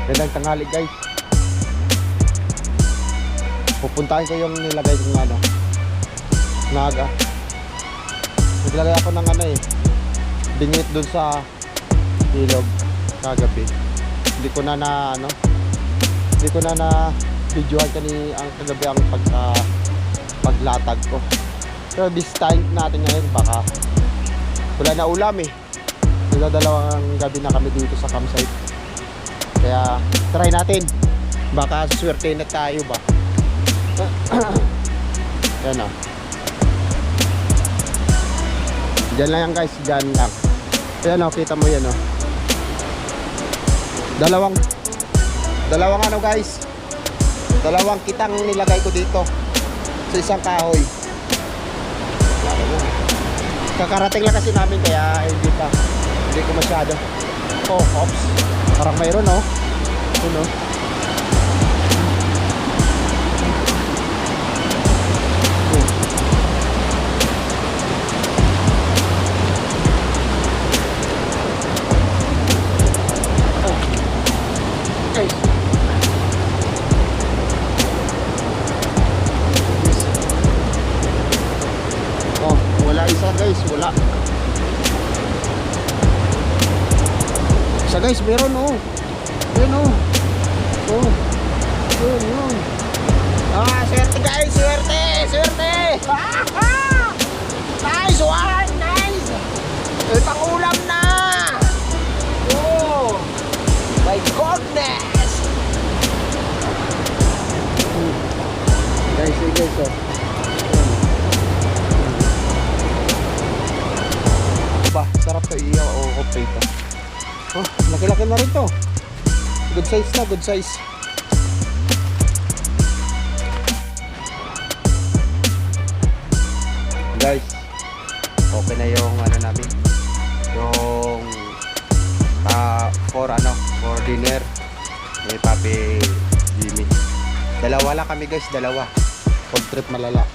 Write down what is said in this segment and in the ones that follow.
Gandang tanghali guys. Pupuntahin ko yung nilagay kong ano, naga. Naglagay ako ng ano bingwit dun sa ilog kagabi. Hindi ko na videohan ang kagabi ang paglatag ko. Pero this time natin ngayon baka wala na ulam Dalawang gabi na kami dito sa campsite. Kaya try natin. Baka swerte na tayo ba. Yan Diyan lang yan guys, diyan lang. Ayan kita mo yan Dalawang guys. Dalawang kitang nilagay ko dito sa isang kahoy. Kakarating lang kasi namin kaya hindi ko masyado. Ops. Parang mayroon Yun guys, wala. Isa guys, meron Yun Yun. Swerte guys, swerte. Nice one, nice. Pang-ulam na. Oh. My goodness. Guys, sarap to iyaw o prito. Laki-laki na rin to. Good size na, good size. Guys, okay na yung namin. Yung for dinner ni Papi Jimmy. Dalawa lang kami guys, Food trip malala.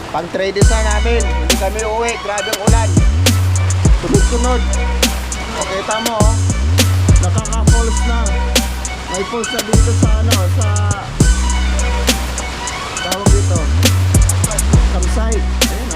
Pang-trade na namin, hindi kami uuwi, grabe ang ulan. Sunod-sunod. Okay, tama nakaka-falls na. May falls na dito sa tawag dito, campsite. Ayun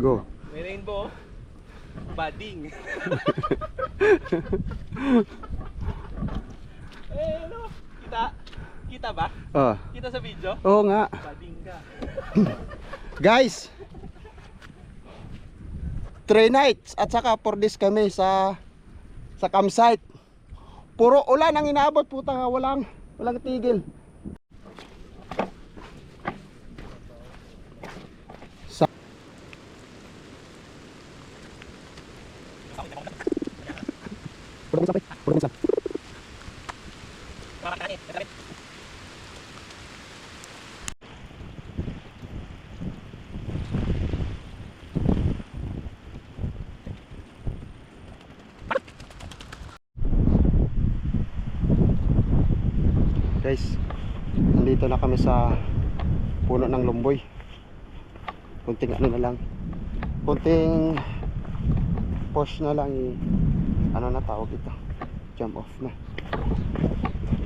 Go. May rainbow. Bading. Ano? Kita? Kita ba? Oh. Kita sa video? Oo nga. Bading ka. Guys, 3 nights at saka 4 days kami sa campsite. Puro ulan ang inaabot, puta nga, walang tigil. Guys, nandito na kami sa puno ng lumboy. Kunting ano na lang, kunting push na lang, ano na tawag ito, jump off na.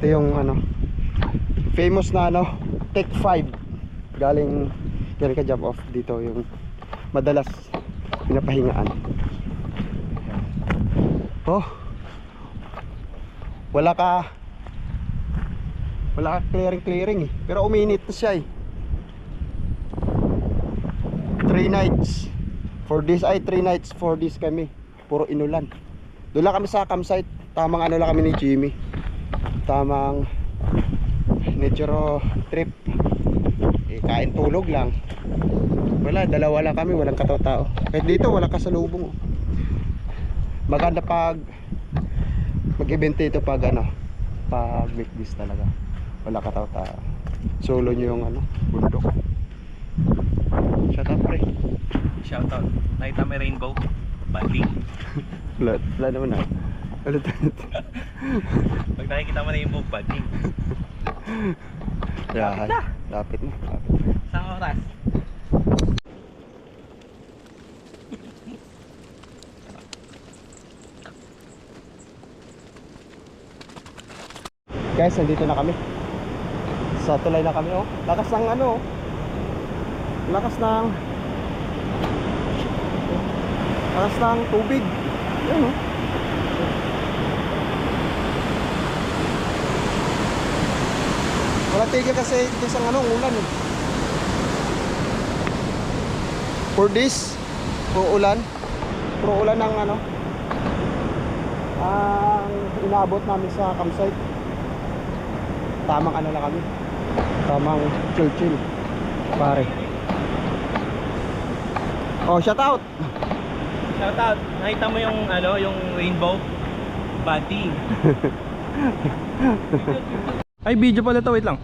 Ito yung ano, famous na ano, Take 5 galing ka jump off. Dito yung madalas pinapahingaan. Oh, wala ka clearing eh, pero uminit na siya eh. 3 nights 4 days, ay 3 nights 4 days kami, puro inulan. Doon lang kami sa campsite, tamang ano lang kami ni Jimmy, tamang nature trip, kain tulog lang. Wala, dalawa lang kami, walang katao-tao. Kahit dito wala kasalubong. Maganda pag mag-event dito pag ano, pag weekdays talaga, wala katao-tao. Solo nyo yung ano, bundok. Shout out pre. Shout out. Nakita may rainbow. Bading. Wala naman ah. Ulit. Pag nakikita mo na rainbow, bading. Yeah, lapit na. Sa oras. Guys, nandito na kami. Sa tulay na kami oh. Lakas ng ano oh. Lakas ng tubig. Ayun oh. Wala tigil kasi isang ano, ulan eh. For this, puro ulan ng ano, ang inaabot namin sa campsite. Tamang ano lang kami, tamang chill pare. Oh, shout out. Shout out. Nakita mo yung ano, yung rainbow? Bading. Ay, video pala to, wait lang.